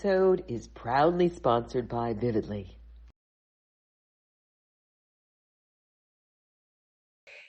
episode is proudly sponsored by Vividly.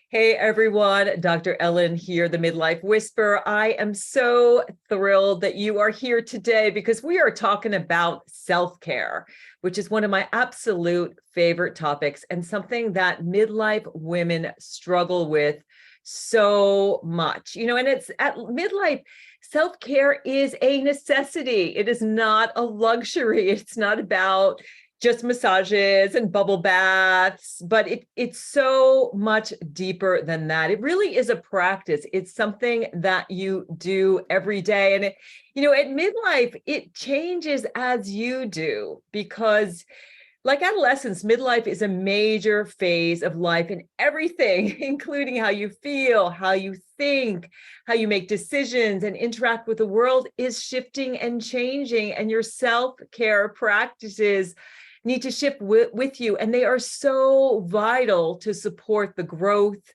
Hey everyone, Dr. Ellen here, the Midlife Whisperer. I am so thrilled that you are here today because we are talking about self-care, which is one of my absolute favorite topics and something that midlife women struggle with so much. And it's at midlife, self-care is a necessity. It is not a luxury. It's not about just massages and bubble baths, but it's so much deeper than that. It really is a practice. It's something that you do every day. And at midlife, it changes as you do, because like adolescence, midlife is a major phase of life and everything, including how you feel, how you think, how you make decisions and interact with the world is shifting and changing. And your self-care practices need to shift with you. And they are so vital to support the growth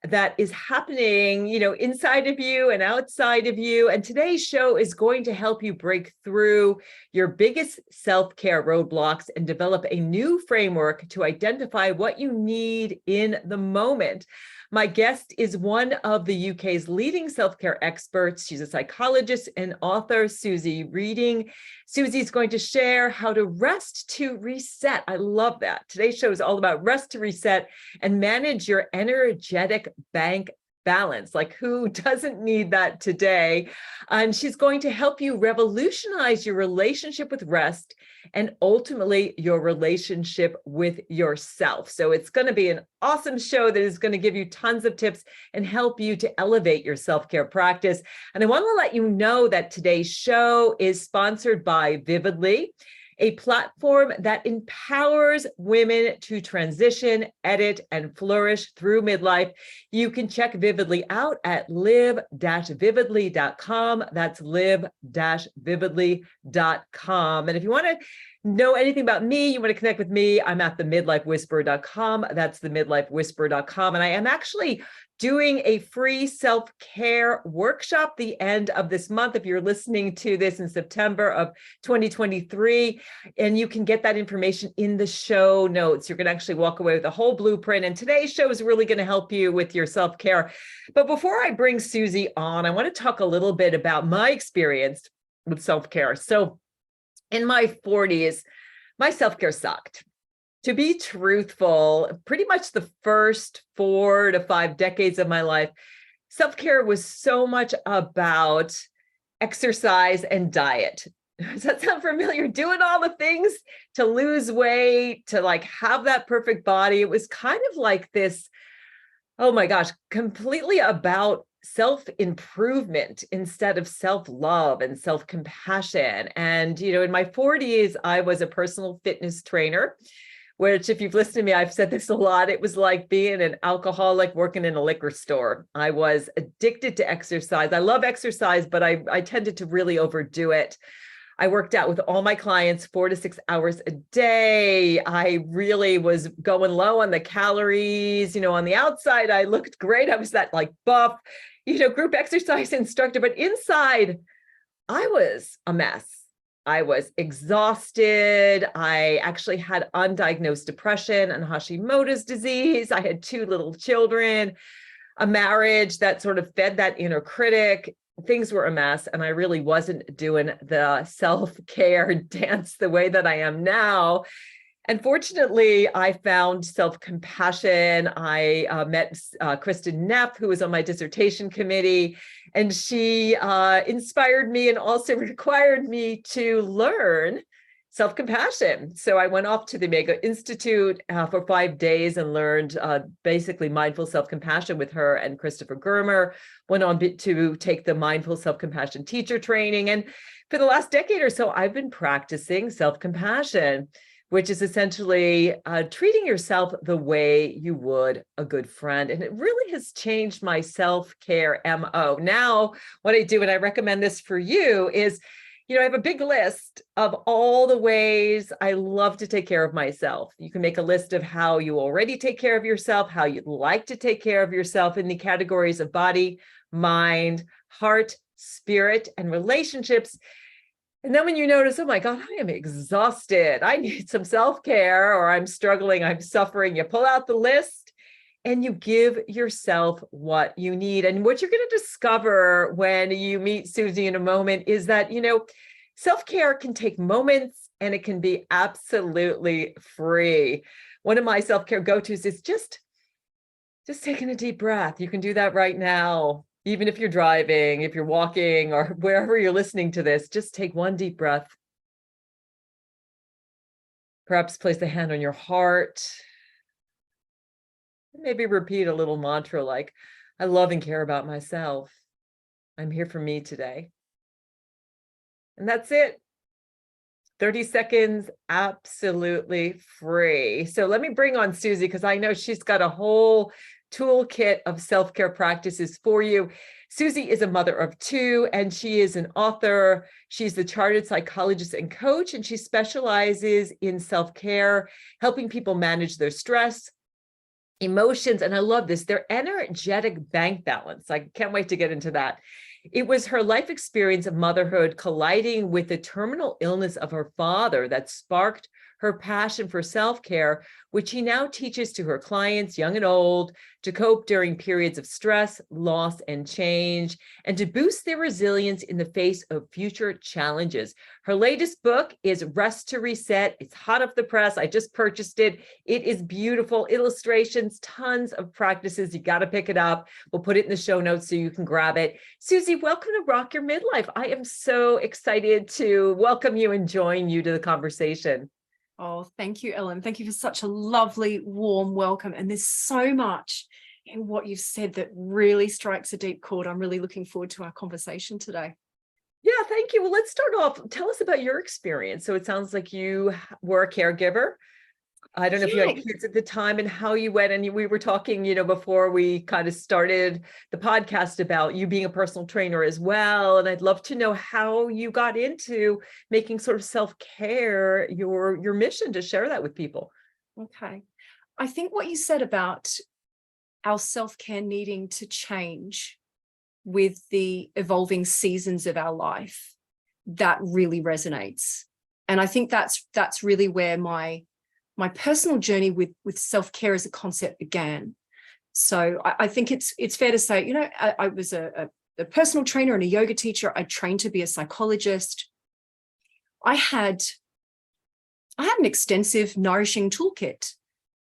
that is happening, inside of you and outside of you. And today's show is going to help you break through your biggest self-care roadblocks and develop a new framework to identify what you need in the moment. My guest is one of the UK's leading self-care experts. She's a psychologist and author, Suzy Reading. Suzy's going to share how to rest to reset. I love that. Today's show is all about rest to reset and manage your energetic bank balance. Like, who doesn't need that today? And she's going to help you revolutionize your relationship with rest and ultimately your relationship with yourself. So it's going to be an awesome show that is going to give you tons of tips and help you to elevate your self-care practice. And I want to let you know that today's show is sponsored by Vividly, a platform that empowers women to transition, edit, and flourish through midlife. You can check Vividly out at live-vividly.com. That's live-vividly.com. And if you want to know anything about me, you want to connect with me, I'm at themidlifewhisperer.com. That's themidlifewhisperer.com. And I am actually doing a free self-care workshop the end of this month. If you're listening to this in September of 2023, and you can get that information in the show notes. You're going to actually walk away with a whole blueprint. And today's show is really going to help you with your self-care. But before I bring Suzy on, I want to talk a little bit about my experience with self-care. So in my 40s, my self-care sucked. To be truthful, pretty much the first 4 to 5 decades of my life, self-care was so much about exercise and diet. Does that sound familiar? Doing all the things to lose weight, to have that perfect body. It was kind of like this, oh my gosh, completely about self-improvement instead of self-love and self-compassion. And, in my 40s, I was a personal fitness trainer, which, if you've listened to me, I've said this a lot. It was like being an alcoholic working in a liquor store. I was addicted to exercise. I love exercise, but I tended to really overdo it. I worked out with all my clients 4 to 6 hours a day. I really was going low on the calories. On the outside, I looked great. I was that buff, group exercise instructor, but inside, I was a mess. I was exhausted. I actually had undiagnosed depression and Hashimoto's disease. I had 2 little children, a marriage that sort of fed that inner critic. Things were a mess, and I really wasn't doing the self-care dance the way that I am now. And fortunately, I found self-compassion. I met Kristen Neff, who was on my dissertation committee, and she inspired me and also required me to learn self-compassion. So I went off to the Mega Institute for 5 days and learned basically mindful self-compassion with her and Christopher Germer. Went on to take the mindful self-compassion teacher training. And for the last decade or so, I've been practicing self-compassion, which is essentially treating yourself the way you would a good friend. And it really has changed my self-care MO. Now, what I do, and I recommend this for you, is, I have a big list of all the ways I love to take care of myself. You can make a list of how you already take care of yourself, how you'd like to take care of yourself in the categories of body, mind, heart, spirit, and relationships. And then when you notice, oh my God, I am exhausted, I need some self-care, or I'm struggling, I'm suffering, you pull out the list and you give yourself what you need. And what you're going to discover when you meet Suzy in a moment is that, self-care can take moments and it can be absolutely free. One of my self-care go-tos is just taking a deep breath. You can do that right now. Even if you're driving, if you're walking, or wherever you're listening to this, just take one deep breath. Perhaps place a hand on your heart. Maybe repeat a little mantra like, I love and care about myself. I'm here for me today. And that's it. 30 seconds, absolutely free. So let me bring on Suzy, because I know she's got a whole toolkit of self-care practices for you. Suzy is a mother of two, and she is an author. She's the chartered psychologist and coach, and she specializes in self-care, helping people manage their stress, emotions, and I love this, their energetic bank balance. I can't wait to get into that. It was her life experience of motherhood colliding with the terminal illness of her father that sparked her passion for self-care, which she now teaches to her clients, young and old, to cope during periods of stress, loss, and change, and to boost their resilience in the face of future challenges. Her latest book is Rest to Reset. It's hot off the press. I just purchased it. It is beautiful, illustrations, tons of practices. You got to pick it up. We'll put it in the show notes so you can grab it. Suzy, welcome to Rock Your Midlife. I am so excited to welcome you and join you to the conversation. Oh, thank you, Ellen. Thank you for such a lovely, warm welcome. And there's so much in what you've said that really strikes a deep chord. I'm really looking forward to our conversation today. Yeah, thank you. Well, let's start off. Tell us about your experience. So it sounds like you were a caregiver. I don't know if you had kids at the time and how you went. And we were talking, before we kind of started the podcast about you being a personal trainer as well. And I'd love to know how you got into making sort of self-care your mission, to share that with people. Okay. I think what you said about our self-care needing to change with the evolving seasons of our life, that really resonates. And I think that's really where my personal journey with self-care as a concept began. So I think it's fair to say, I was a personal trainer and a yoga teacher. I trained to be a psychologist. I had an extensive, nourishing toolkit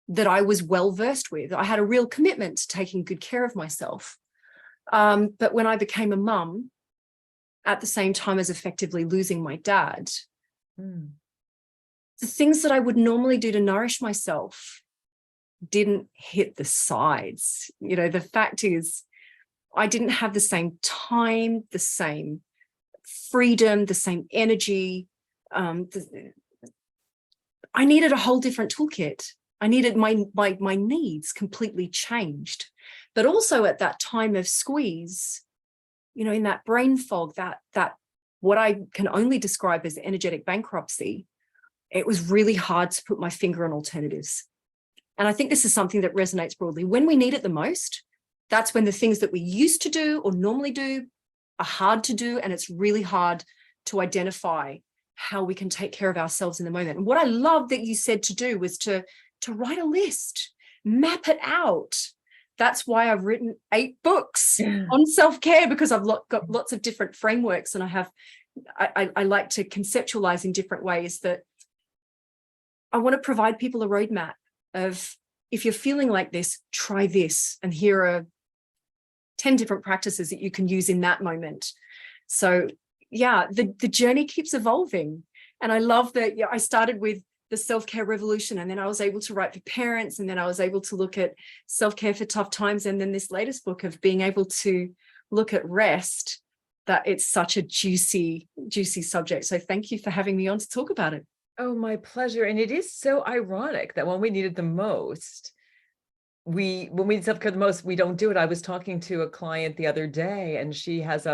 that I was well versed with. I had a real commitment to taking good care of myself. But when I became a mum, at the same time as effectively losing my dad, the things that I would normally do to nourish myself didn't hit the sides. The fact is, I didn't have the same time, the same freedom, the same energy. I needed a whole different toolkit. I needed my needs completely changed. But also at that time of squeeze, in that brain fog, that what I can only describe as energetic bankruptcy, it was really hard to put my finger on alternatives. And I think this is something that resonates broadly. When we need it the most, that's when the things that we used to do or normally do are hard to do. And it's really hard to identify how we can take care of ourselves in the moment. And what I love that you said to do was to write a list, map it out. That's why I've written 8 books on self-care, because I've got lots of different frameworks, and I like to conceptualize in different ways. That I want to provide people a roadmap of, if you're feeling like this, try this. And here are 10 different practices that you can use in that moment. So yeah, the journey keeps evolving. And I love that I started with the self-care revolution, and then I was able to write for parents, and then I was able to look at self-care for tough times. And then this latest book of being able to look at rest, that it's such a juicy subject. So thank you for having me on to talk about it. Oh, my pleasure. And it is so ironic that when we need it the most, when we need self-care the most, we don't do it. I was talking to a client the other day, and she has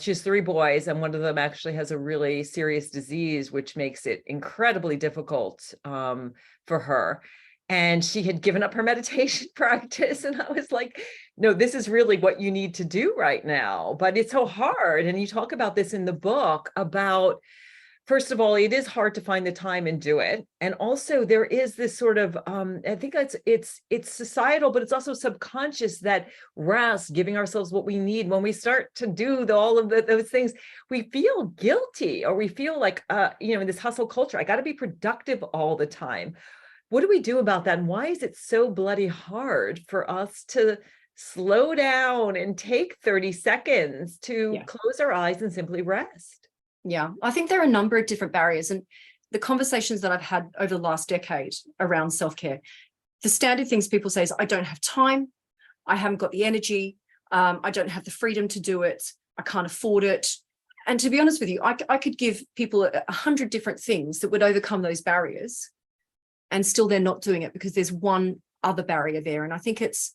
she has 3 boys, and one of them actually has a really serious disease, which makes it incredibly difficult for her. and she had given up her meditation practice. And I was like, no, this is really what you need to do right now. But it's so hard. And you talk about this in the book about, first of all, it is hard to find the time and do it. And also there is this sort of, I think it's societal, but it's also subconscious, that rest, giving ourselves what we need. When we start to do all of those things, we feel guilty, or we feel like, in this hustle culture, I got to be productive all the time. What do we do about that? And why is it so bloody hard for us to slow down and take 30 seconds to close our eyes and simply rest? Yeah, I think there are a number of different barriers, and the conversations that I've had over the last decade around self-care, the standard things people say is, I don't have time, I haven't got the energy, I don't have the freedom to do it, I can't afford it. And to be honest with you, I could give people 100 different things that would overcome those barriers, and still they're not doing it because there's one other barrier there. And I think it's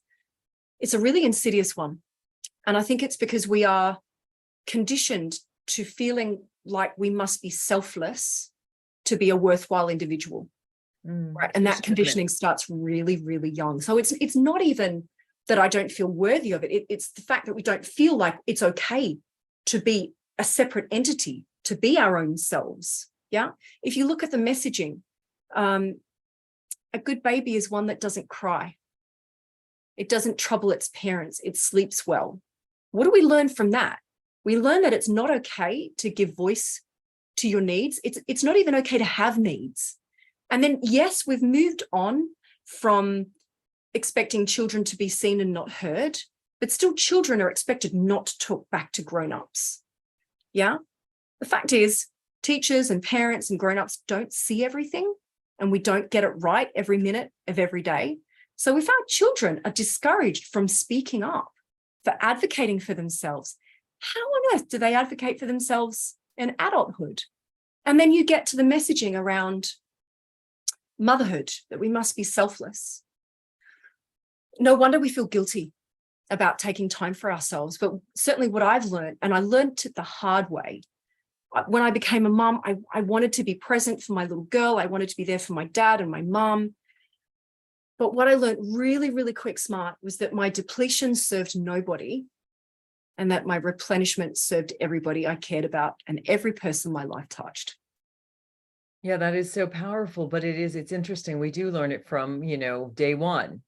a really insidious one. And I think it's because we are conditioned to feeling like we must be selfless to be a worthwhile individual. Right. And that conditioning starts really, really young. So it's not even that I don't feel worthy of it. It's the fact that we don't feel like it's okay to be a separate entity, to be our own selves. Yeah. If you look at the messaging, a good baby is one that doesn't cry. It doesn't trouble its parents. It sleeps well. What do we learn from that? We learn that it's not okay to give voice to your needs. It's not even okay to have needs. And then, yes, we've moved on from expecting children to be seen and not heard, but still children are expected not to talk back to grown-ups. Yeah. The fact is, teachers and parents and grown-ups don't see everything, and we don't get it right every minute of every day. So if our children are discouraged from speaking up, for advocating for themselves, how on earth do they advocate for themselves in adulthood? And then you get to the messaging around motherhood, that we must be selfless. No wonder we feel guilty about taking time for ourselves. But certainly what I've learned, and I learned it the hard way, when I became a mum, I wanted to be present for my little girl. I wanted to be there for my dad and my mum. But what I learned really, really quick smart was that my depletion served nobody, and that my replenishment served everybody I cared about and every person my life touched. Yeah, that is so powerful, but it's interesting. We do learn it from, day one,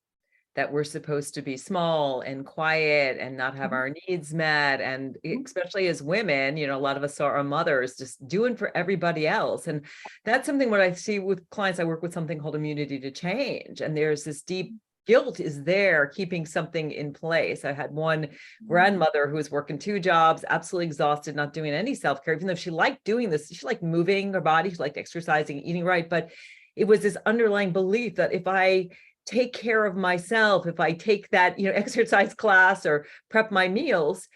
that we're supposed to be small and quiet and not have our needs met. And especially as women, a lot of us are our mothers, just doing for everybody else. And that's something what I see with clients. I work with something called immunity to change. And there's this deep guilt is there keeping something in place. I had one grandmother who was working 2 jobs, absolutely exhausted, not doing any self-care, even though she liked doing this. She liked moving her body, she liked exercising, eating right. But it was this underlying belief that if I take care of myself, if I take that, exercise class or prep my meals,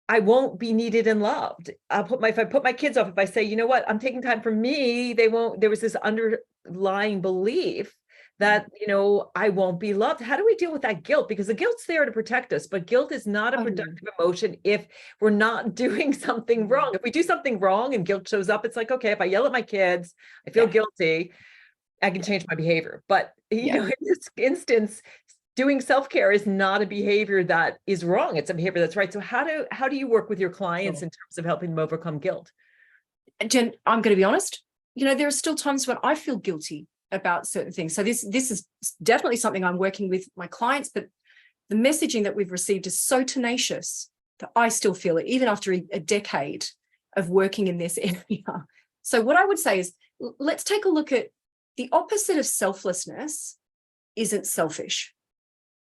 I won't be needed and loved. If I put my kids off, if I say, you know what, I'm taking time for me, they won't. There was this underlying belief that, I won't be loved. How do we deal with that guilt? Because the guilt's there to protect us, but guilt is not a productive emotion if we're not doing something wrong. If we do something wrong and guilt shows up, it's like, okay, if I yell at my kids, I feel guilty, I can change my behavior. But, in this instance, doing self-care is not a behavior that is wrong. It's a behavior that's right. So how do you work with your clients in terms of helping them overcome guilt? Jen, I'm going to be honest. There are still times when I feel guilty about certain things. So this is definitely something I'm working with my clients, but the messaging that we've received is so tenacious that I still feel it, even after a decade of working in this area. So what I would say is, let's take a look at the opposite of selflessness isn't selfish.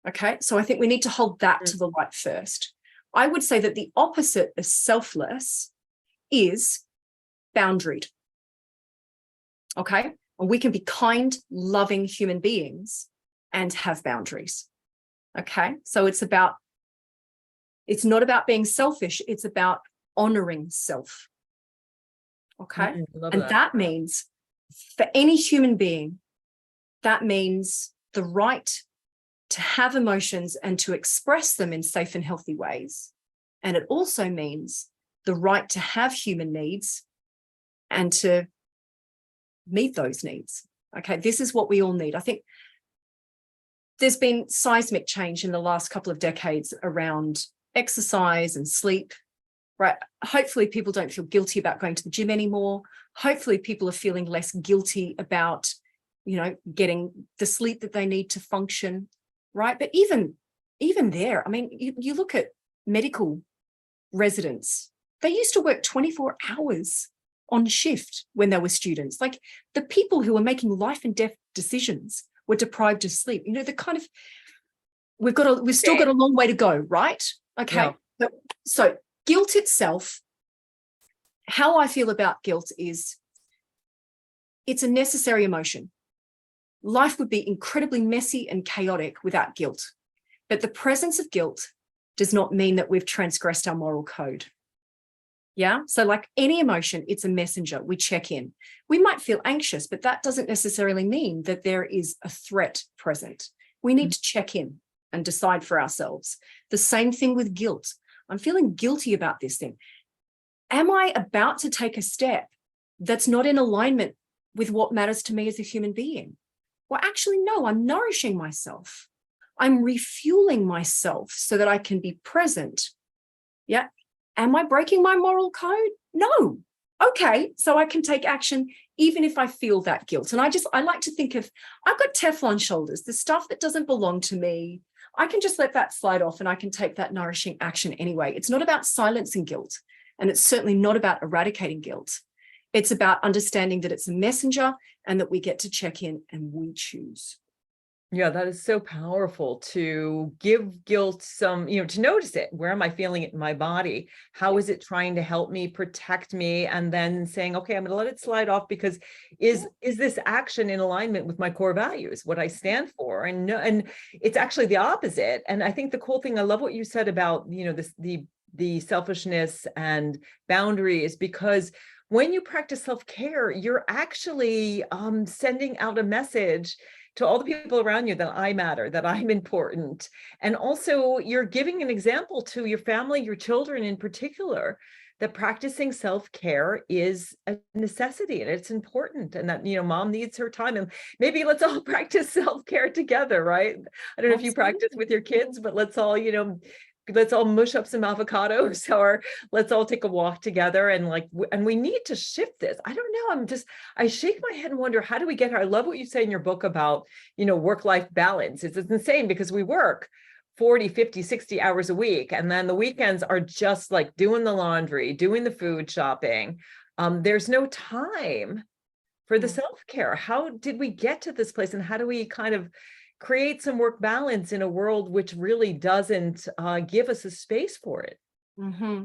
Okay, so I think we need to hold that to the light first. I would say that the opposite of selfless is boundaried. Okay, and we can be kind, loving human beings and have boundaries. Okay, so it's not about being selfish, it's about honoring self. Okay, and that means for any human being, that means the right to have emotions and to express them in safe and healthy ways. And it also means the right to have human needs and to meet those needs. Okay, this is what we all need. I think there's been seismic change in the last couple of decades around exercise and sleep, right? Hopefully people don't feel guilty about going to the gym anymore. Hopefully people are feeling less guilty about, getting the sleep that they need to function, right? But even there, I mean, you look at medical residents, they used to work 24 hours on shift when they were students. Like, the people who are making life and death decisions were deprived of sleep. We've still got a long way to go, right? Okay. Yeah. So guilt itself, how I feel about guilt is it's a necessary emotion. Life would be incredibly messy and chaotic without guilt. But the presence of guilt does not mean that we've transgressed our moral code. Yeah. So like any emotion, it's a messenger. We check in. We might feel anxious, but that doesn't necessarily mean that there is a threat present. We need to check in and decide for ourselves. The same thing with guilt. I'm feeling guilty about this thing. Am I about to take a step that's not in alignment with what matters to me as a human being? Well, actually, no, I'm nourishing myself. I'm refueling myself so that I can be present. Yeah. Am I breaking my moral code? No. Okay. So I can take action even if I feel that guilt. And I like to think of, I've got Teflon shoulders, the stuff that doesn't belong to me. I can just let that slide off and I can take that nourishing action anyway. It's not about silencing guilt. And it's certainly not about eradicating guilt. It's about understanding that it's a messenger and that we get to check in and we choose. Yeah, that is so powerful, to give guilt some, to notice it. Where am I feeling it in my body? How is it trying to help me, protect me? And then saying, okay, I'm going to let it slide off, because is this action in alignment with my core values, what I stand for? And it's actually the opposite. And I think the cool thing, I love what you said about, the selfishness and boundaries, because when you practice self-care, you're actually sending out a message to all the people around you that I matter, that I'm important. And also you're giving an example to your family, your children in particular, that practicing self-care is a necessity and it's important, and that, mom needs her time, and maybe let's all practice self-care together, right? I don't know if you practice with your kids, but let's all, let's all mush up some avocados, or let's all take a walk together. And we need to shift this. I don't know. I shake my head and wonder, how do we get here? I love what you say in your book about, work-life balance. It's insane, because we work 40, 50, 60 hours a week. And then the weekends are just like doing the laundry, doing the food shopping. There's no time for the self-care. How did we get to this place? And how do we kind of create some work balance in a world which really doesn't give us a space for it? Mm-hmm.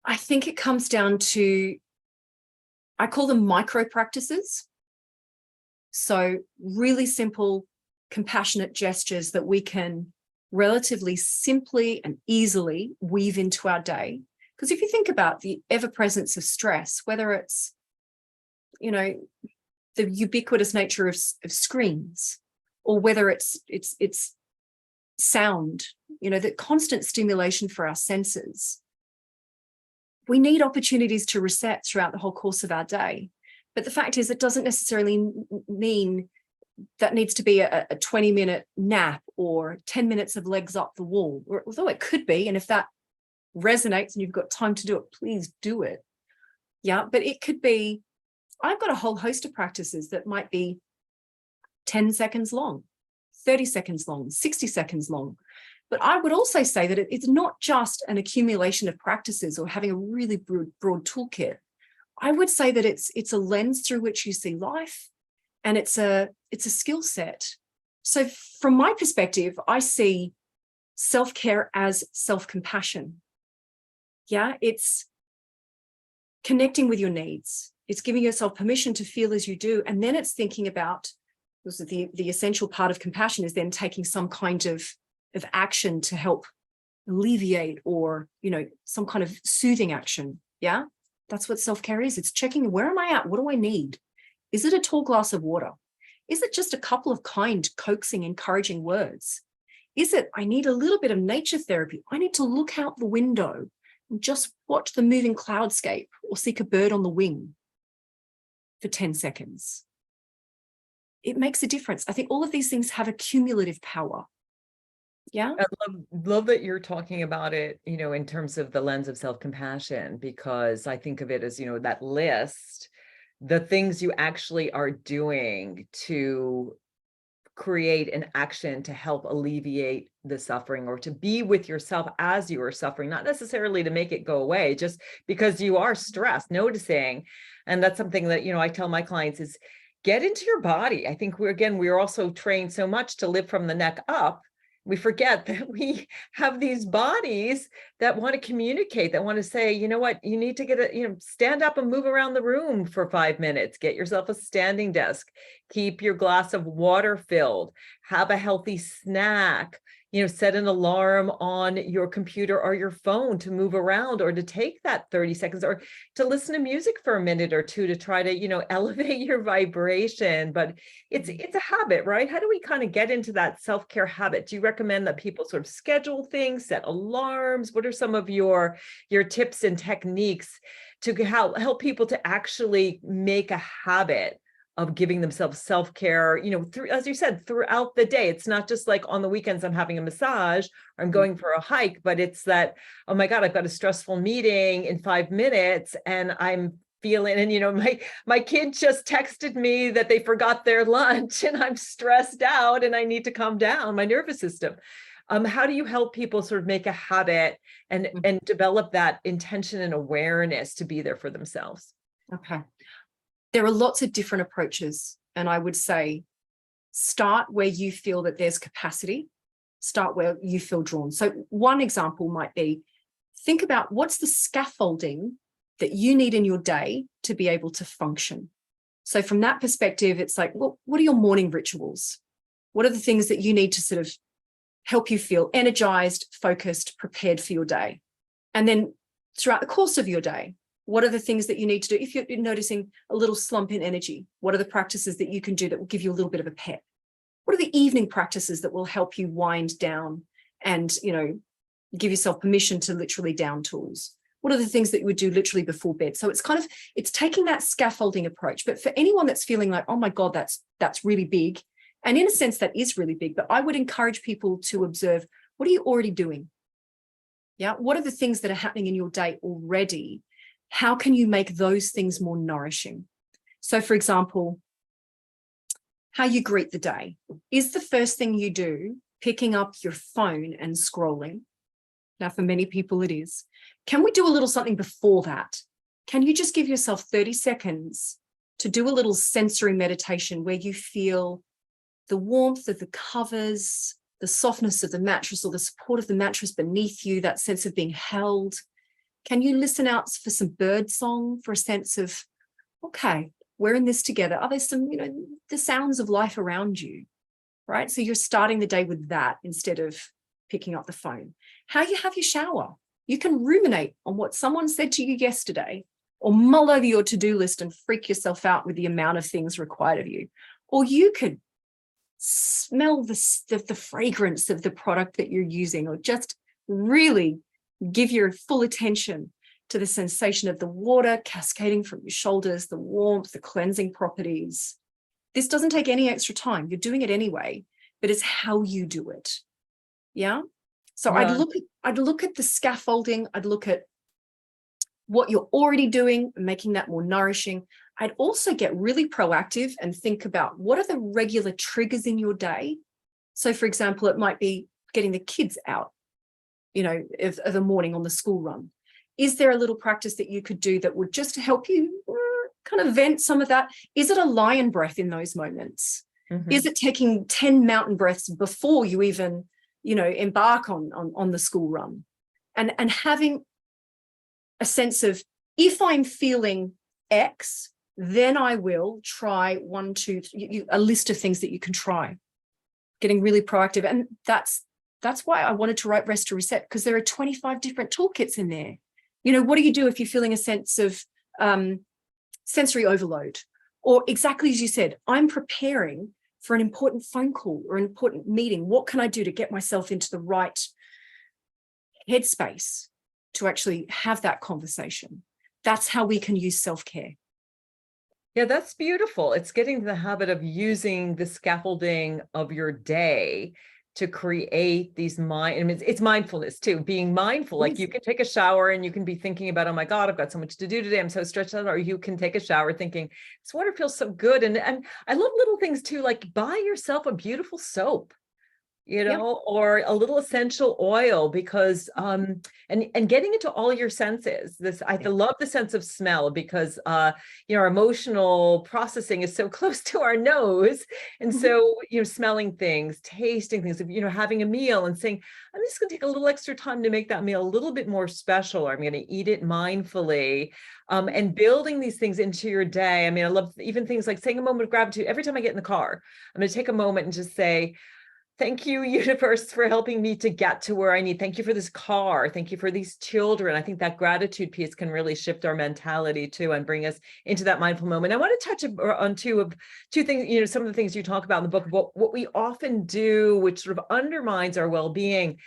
I think it comes down to, I call them micro practices. So really simple, compassionate gestures that we can relatively simply and easily weave into our day. Because if you think about the ever-presence of stress, whether it's, the ubiquitous nature of screens, or whether it's sound, the constant stimulation for our senses. We need opportunities to reset throughout the whole course of our day. But the fact is, it doesn't necessarily mean that needs to be a 20-minute nap or 10 minutes of legs up the wall, although it could be. And if that resonates and you've got time to do it, please do it. Yeah, but it could be, I've got a whole host of practices that might be 10 seconds long, 30 seconds long, 60 seconds long. But I would also say that it's not just an accumulation of practices or having a really broad toolkit. I would say that it's a lens through which you see life, and it's a skill set. So from my perspective, I see self-care as self-compassion. Yeah, it's connecting with your needs. It's giving yourself permission to feel as you do. And then it's thinking about, because the essential part of compassion is then taking some kind of action to help alleviate, or, some kind of soothing action. Yeah, that's what self-care is. It's checking, where am I at? What do I need? Is it a tall glass of water? Is it just a couple of kind, coaxing, encouraging words? Is it, I need a little bit of nature therapy. I need to look out the window and just watch the moving cloudscape, or seek a bird on the wing for 10 seconds. it makes a difference. I think all of these things have a cumulative power. Yeah. I love that you're talking about it, in terms of the lens of self-compassion, because I think of it as, that list, the things you actually are doing to create an action to help alleviate the suffering, or to be with yourself as you are suffering, not necessarily to make it go away, just because you are stressed, noticing. And that's something that, I tell my clients is get into your body. I think we're also trained so much to live from the neck up. We forget that we have these bodies that want to communicate, that want to say, you know what, you need to get stand up and move around the room for 5 minutes, get yourself a standing desk, keep your glass of water filled, have a healthy snack, set an alarm on your computer or your phone to move around, or to take that 30 seconds, or to listen to music for a minute or two to try to, elevate your vibration. But it's a habit, right? How do we kind of get into that self-care habit? Do you recommend that people sort of schedule things, set alarms? What are some of your tips and techniques to help people to actually make a habit of giving themselves self-care, as you said, throughout the day? It's not just like on the weekends I'm having a massage or I'm going for a hike, but it's that, oh my God, I've got a stressful meeting in 5 minutes and I'm feeling, and my kid just texted me that they forgot their lunch and I'm stressed out and I need to calm down my nervous system. How do you help people sort of make a habit and develop that intention and awareness to be there for themselves? Okay. There are lots of different approaches. And I would say, start where you feel that there's capacity, start where you feel drawn. So one example might be, think about what's the scaffolding that you need in your day to be able to function. So from that perspective, it's like, well, what are your morning rituals? What are the things that you need to sort of help you feel energized, focused, prepared for your day? And then throughout the course of your day, what are the things that you need to do? If you're noticing a little slump in energy, what are the practices that you can do that will give you a little bit of a pep? What are the evening practices that will help you wind down and, give yourself permission to literally down tools? What are the things that you would do literally before bed? So it's taking that scaffolding approach. But for anyone that's feeling like, oh my God, that's really big. And in a sense, that is really big. But I would encourage people to observe, what are you already doing? Yeah. What are the things that are happening in your day already? How can you make those things more nourishing? So, for example, how you greet the day. Is the first thing you do picking up your phone and scrolling? Now, for many people, it is. Can we do a little something before that? Can you just give yourself 30 seconds to do a little sensory meditation where you feel the warmth of the covers, the softness of the mattress, or the support of the mattress beneath you, that sense of being held? Can you listen out for some bird song, for a sense of, okay, we're in this together? Are there some, the sounds of life around you, right? So you're starting the day with that instead of picking up the phone. How you have your shower. You can ruminate on what someone said to you yesterday, or mull over your to-do list and freak yourself out with the amount of things required of you. Or you could smell the fragrance of the product that you're using, or just really give your full attention to the sensation of the water cascading from your shoulders, the warmth, the cleansing properties. This doesn't take any extra time. You're doing it anyway, but it's how you do it. Yeah. So Yeah. I'd look at the scaffolding. I'd look at what you're already doing and making that more nourishing. I'd also get really proactive and think about, what are the regular triggers in your day? So, for example, it might be getting the kids out, of the morning on the school run. Is there a little practice that you could do that would just help you kind of vent some of that? Is it a lion breath in those moments? Mm-hmm. Is it taking 10 mountain breaths before you even, embark on the school run? And having a sense of, if I'm feeling X, then I will try 1, 2, 3, a list of things that you can try. Getting really proactive. And that's why I wanted to write Rest to Reset, because there are 25 different toolkits in there. What do you do if you're feeling a sense of sensory overload? Or exactly as you said, I'm preparing for an important phone call or an important meeting. What can I do to get myself into the right headspace to actually have that conversation? That's how we can use self-care. Yeah, that's beautiful. It's getting to the habit of using the scaffolding of your day to create these I mean, it's mindfulness too, being mindful. Like you can take a shower and you can be thinking about, oh my God, I've got so much to do today. I'm so stretched out. Or you can take a shower thinking, this water feels so good. And I love little things too, like buy yourself a beautiful soap, Yep. or a little essential oil, because and getting into all your senses. I Yeah. love the sense of smell, because our emotional processing is so close to our nose. And Mhm. so, smelling things, tasting things, having a meal and saying, I'm just going to take a little extra time to make that meal a little bit more special, or I'm going to eat it mindfully. And building these things into your day. I mean, I love even things like saying a moment of gratitude every time I get in the car. I'm going to take a moment and just say, thank you, universe, for helping me to get to where I need. Thank you for this car. Thank you for these children. I think that gratitude piece can really shift our mentality too, and bring us into that mindful moment. I want to touch on two things, some of the things you talk about in the book, what we often do, which sort of undermines our well-being.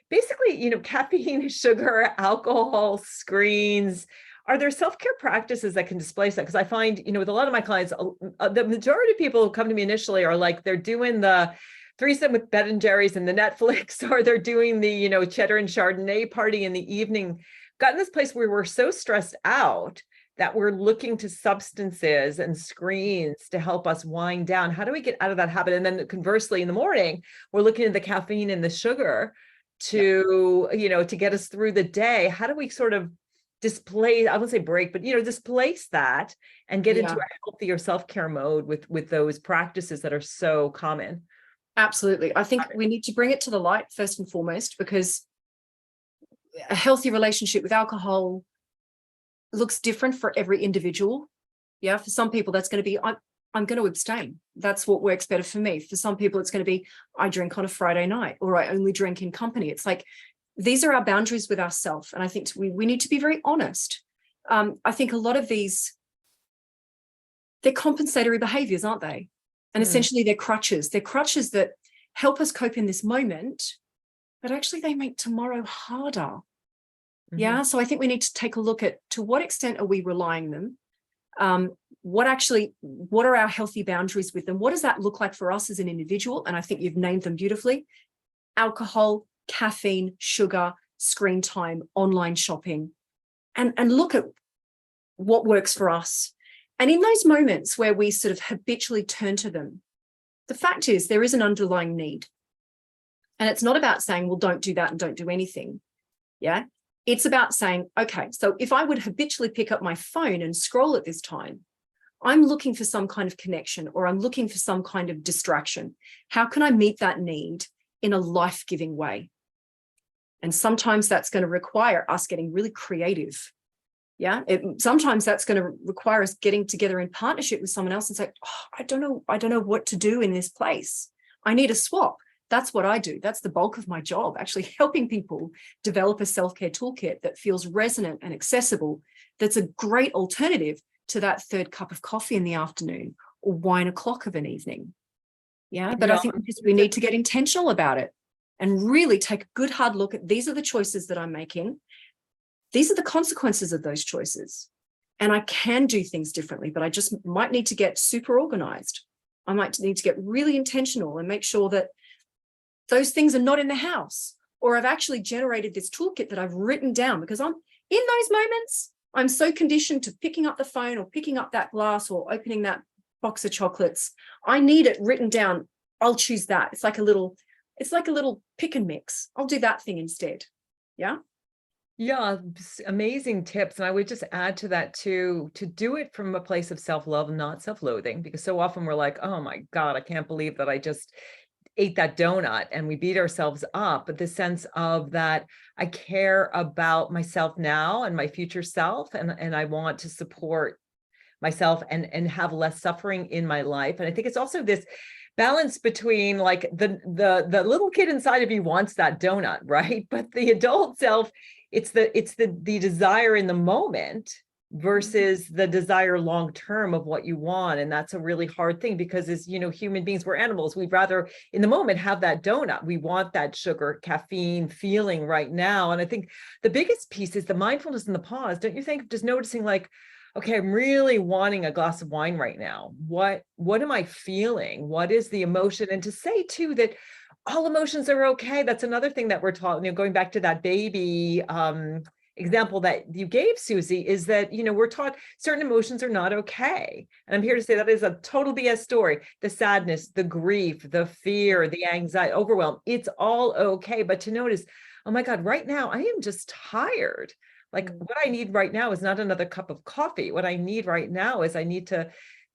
Basically, caffeine, sugar, alcohol, screens. Are there self-care practices that can displace that? Because I find, with a lot of my clients, the majority of people who come to me initially are like, they're doing the threesome with Ben and Jerry's and the Netflix, or they're doing the, cheddar and Chardonnay party in the evening. Got in this place where we're so stressed out that we're looking to substances and screens to help us wind down. How do we get out of that habit? And then conversely, in the morning, we're looking at the caffeine and the sugar to get us through the day. How do we sort of displace, I wouldn't say break, but displace that and get into Yeah, a healthier self-care mode with those practices that are so common? absolutely. I think we need to bring it to the light first and foremost, because a healthy relationship with alcohol looks different for every individual. Yeah, for some people that's going to be, I'm going to abstain. That's what works better for me. For some people it's going to be, I drink on a Friday night, or I only drink in company. It's like, these are our boundaries with ourselves. And I think we need to be very honest. I think a lot of these, they're compensatory behaviors, aren't they? And essentially they're crutches. They're crutches that help us cope in this moment, but actually they make tomorrow harder. Yeah. So I think we need to take a look at, to what extent are we relying them? What are our healthy boundaries with them? What does that look like for us as an individual? And I think you've named them beautifully: alcohol, caffeine, sugar, screen time, online shopping, and look at what works for us. And in those moments where we sort of habitually turn to them, the fact is there is an underlying need. And it's not about saying, well, don't do that and don't do anything. Yeah. It's about saying, okay, so if I would habitually pick up my phone and scroll at this time, I'm looking for some kind of connection, or I'm looking for some kind of distraction. How can I meet that need in a life-giving way? And sometimes that's going to require us getting really creative. Yeah. Sometimes that's going to require us getting together in partnership with someone else and say, oh, I don't know what to do in this place. I need a swap. That's what I do. That's the bulk of my job, actually helping people develop a self-care toolkit that feels resonant and accessible. That's a great alternative to that third cup of coffee in the afternoon or wine o'clock of an evening. Yeah. But I think we need to get intentional about it and really take a good hard look at, these are the choices that I'm making. These are the consequences of those choices. And I can do things differently, but I just might need to get super organized. I might need to get really intentional and make sure that those things are not in the house, or I've actually generated this toolkit that I've written down, because I'm in those moments, I'm so conditioned to picking up the phone or picking up that glass or opening that box of chocolates. I need it written down. I'll choose that. It's like a little pick and mix. I'll do that thing instead. Yeah. Yeah, amazing tips. And I would just add to that too, to do it from a place of self-love, not self-loathing, because so often we're like, oh my God, I can't believe that I just ate that donut, and we beat ourselves up. But the sense of that, I care about myself now and my future self, and I want to support myself and have less suffering in my life. And I think it's also this balance between, like, the little kid inside of you wants that donut, right? But the adult self, it's the desire in the moment versus the desire long term of what you want. And that's a really hard thing, because as human beings, we're animals. We'd rather in the moment have that donut. We want that sugar, caffeine feeling right now. And I think the biggest piece is the mindfulness and the pause. Don't you think? Just noticing, like, okay, I'm really wanting a glass of wine right now. What am I feeling? What is the emotion? And to say too that all emotions are okay. That's another thing that we're taught, going back to that baby example that you gave, Suzy, is that, we're taught certain emotions are not okay. And I'm here to say that is a total BS story. The sadness, the grief, the fear, the anxiety, overwhelm, it's all okay. But to notice, oh my God, right now I am just tired. Like what I need right now is not another cup of coffee. What I need right now is I need to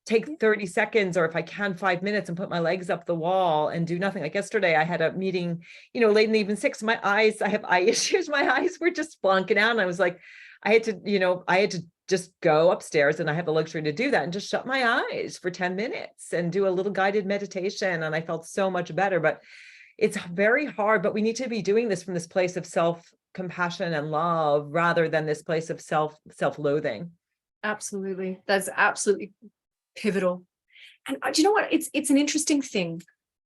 take 30 seconds, or if I can, 5 minutes, and put my legs up the wall and do nothing. Like yesterday, I had a meeting, late in the evening, 6. I have eye issues. My eyes were just blonking out. And I was like, I had to just go upstairs, and I have the luxury to do that and just shut my eyes for 10 minutes and do a little guided meditation. And I felt so much better, but it's very hard. But we need to be doing this from this place of self-compassion and love rather than this place of self-loathing. Absolutely. That's absolutely pivotal. And do you know what? It's an interesting thing.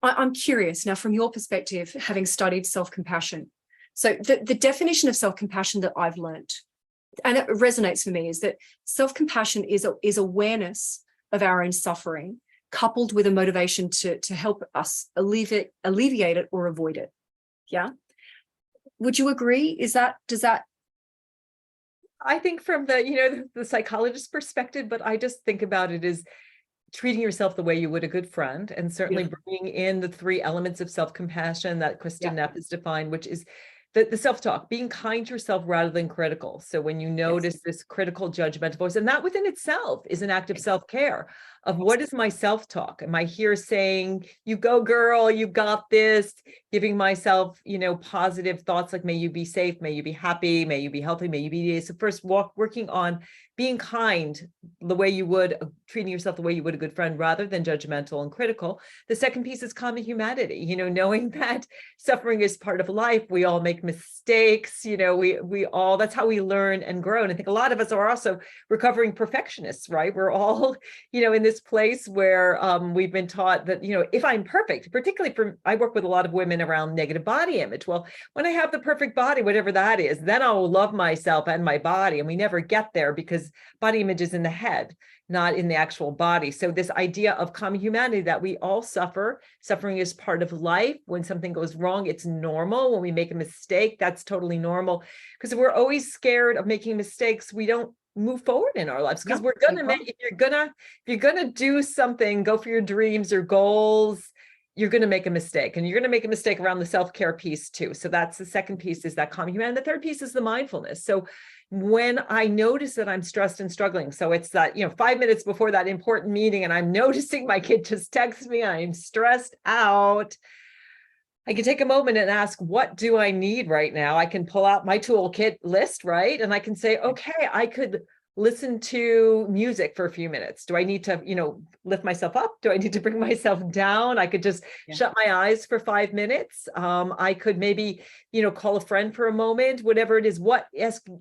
I'm curious now, from your perspective, having studied self-compassion. So the definition of self-compassion that I've learned, and it resonates for me, is that self-compassion is awareness of our own suffering, coupled with a motivation to help us alleviate it or avoid it. Yeah. Would you agree? Does that? I think from the psychologist perspective, but I just think about it as treating yourself the way you would a good friend, and certainly bringing in the 3 elements of self-compassion that Kristen Neff has defined, which is the self-talk, being kind to yourself rather than critical. So when you notice this critical, judgmental voice, and that within itself is an act of self-care of what is my self-talk? Am I here saying, you go girl, you got this, giving myself, positive thoughts like, may you be safe, may you be happy, may you be healthy, may you be, so first working on being kind the way you would, treating yourself the way you would a good friend rather than judgmental and critical. The second piece is common humanity, knowing that suffering is part of life. We all make mistakes, we all, that's how we learn and grow. And I think a lot of us are also recovering perfectionists, right? We're all, in this place where we've been taught that, if I'm perfect, particularly I work with a lot of women around negative body image. Well, when I have the perfect body, whatever that is, then I'll love myself and my body. And we never get there because body image is in the head, not in the actual body. So this idea of common humanity, that we all suffer. Suffering is part of life. When something goes wrong, it's normal. When we make a mistake, that's totally normal. Because if we're always scared of making mistakes, we don't move forward in our lives. Because we're gonna make, if you're gonna do something, go for your dreams or goals, you're going to make a mistake, and you're going to make a mistake around the self-care piece too. So that's the second piece, is that common humanity. The third piece is the mindfulness. So when I notice that I'm stressed and struggling, so it's that, 5 minutes before that important meeting, and I'm noticing my kid just texts me, I'm stressed out, I can take a moment and ask, what do I need right now? I can pull out my toolkit list, right? And I can say, okay, I could listen to music for a few minutes. Do I need to, lift myself up? Do I need to bring myself down? I could just shut my eyes for 5 minutes. I could maybe, call a friend for a moment, whatever it is.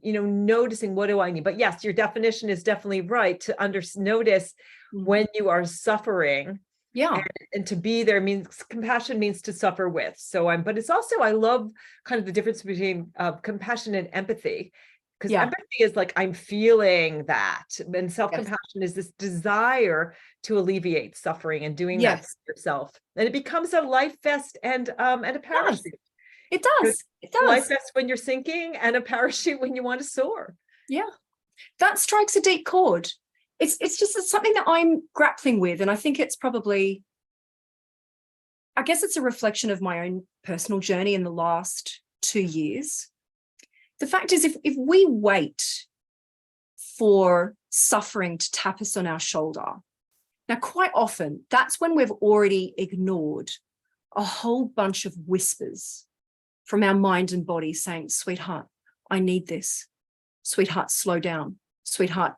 Noticing, what do I need? But yes, your definition is definitely right, to notice when you are suffering. And to be there means, compassion means to suffer with. So but it's also, I love kind of the difference between compassion and empathy. Because empathy is like, I'm feeling that. And self-compassion is this desire to alleviate suffering and doing that for yourself. And it becomes a life vest and a parachute. It does. It does. Life vest when you're sinking, and a parachute when you want to soar. Yeah. That strikes a deep chord. It's just something that I'm grappling with. And I think it's probably, I guess it's a reflection of my own personal journey in the last 2 years. The fact is, if we wait for suffering to tap us on our shoulder, now quite often that's when we've already ignored a whole bunch of whispers from our mind and body saying, sweetheart, I need this. Sweetheart, slow down. Sweetheart,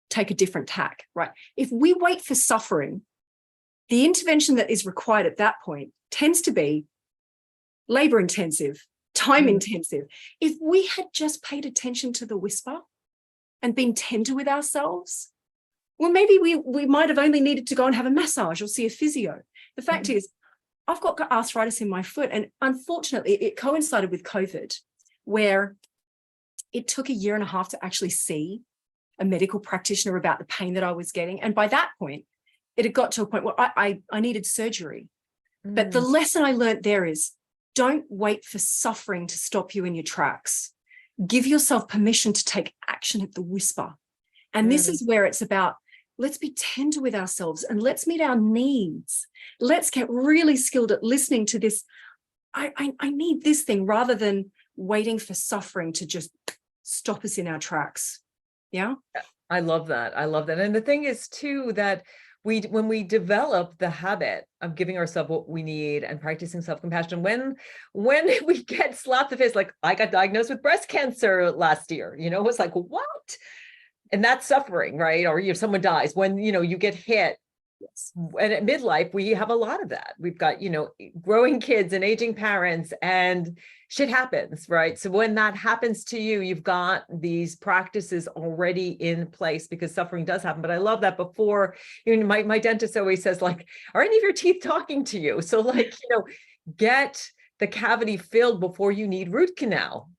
take a different tack, right? If we wait for suffering, the intervention that is required at that point tends to be labor intensive, time intensive. If we had just paid attention to the whisper and been tender with ourselves, well, maybe we might have only needed to go and have a massage or see a physio. The fact is, I've got arthritis in my foot, and unfortunately it coincided with COVID, where it took 1.5 years to actually see a medical practitioner about the pain that I was getting. And by that point, it had got to a point where I needed surgery. But the lesson I learned there is, don't wait for suffering to stop you in your tracks. Give yourself permission to take action at the whisper. And this is where it's about, let's be tender with ourselves and let's meet our needs. Let's get really skilled at listening to this. I need this thing, rather than waiting for suffering to just stop us in our tracks. Yeah. I love that. I love that. And the thing is too, that when we develop the habit of giving ourselves what we need and practicing self-compassion, when we get slapped the face, like I got diagnosed with breast cancer last year, it was like, what? And that's suffering, right? Or someone dies, when, you get hit. Yes. And at midlife, we have a lot of that. We've got, growing kids and aging parents, and shit happens, right? So when that happens to you, you've got these practices already in place, because suffering does happen. But I love that before, my dentist always says, like, are any of your teeth talking to you? So like, get the cavity filled before you need root canal.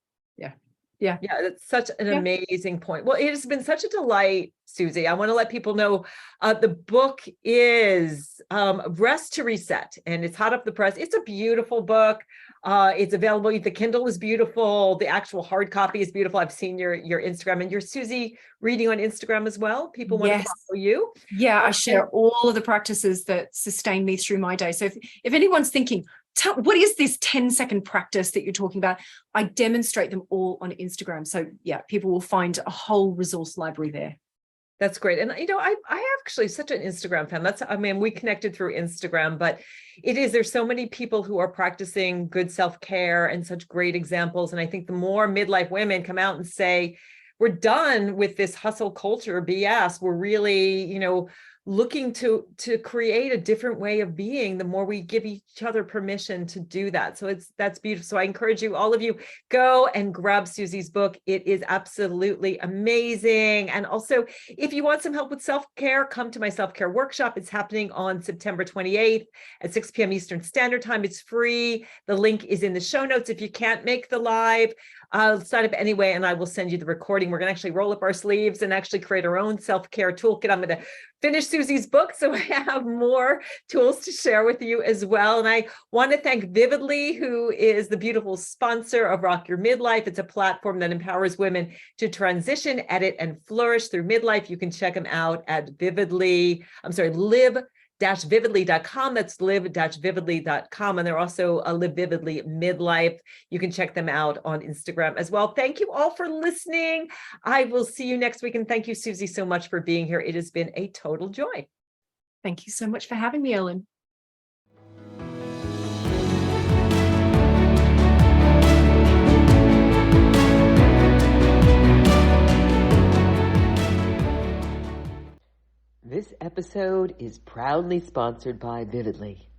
Yeah. That's such an amazing point. Well, it has been such a delight, Suzy. I want to let people know the book is Rest to Reset, and it's hot off the press. It's a beautiful book. It's available. The Kindle is beautiful. The actual hard copy is beautiful. I've seen your Instagram, and your Suzy Reading on Instagram as well. People want to follow you. Yeah, I share all of the practices that sustain me through my day. So if anyone's thinking, what is this 10-second practice that you're talking about? I demonstrate them all on Instagram. So yeah, people will find a whole resource library there. That's great. And, I actually such an Instagram fan. We connected through Instagram, but there's so many people who are practicing good self-care and such great examples. And I think the more midlife women come out and say, we're done with this hustle culture BS. We're really, looking to create a different way of being, the more we give each other permission to do that. So that's beautiful. So I encourage you, all of you, go and grab Suzy's book. It is absolutely amazing. And also, if you want some help with self-care, come to my self-care workshop. It's happening on September 28th at 6 p.m. Eastern Standard Time. It's free. The link is in the show notes. If you can't make the live, sign up anyway, and I will send you the recording. We're going to actually roll up our sleeves and actually create our own self-care toolkit. I'm going to finish Suzy's book, so I have more tools to share with you as well. And I want to thank Vividly, who is the beautiful sponsor of Rock Your Midlife. It's a platform that empowers women to transition, edit, and flourish through midlife. You can check them out at live-vividly.com. That's live-vividly.com. And they're also a Live Vividly Midlife. You can check them out on Instagram as well. Thank you all for listening. I will see you next week. And thank you, Suzy, so much for being here. It has been a total joy. Thank you so much for having me, Ellen. This episode is proudly sponsored by Vividly.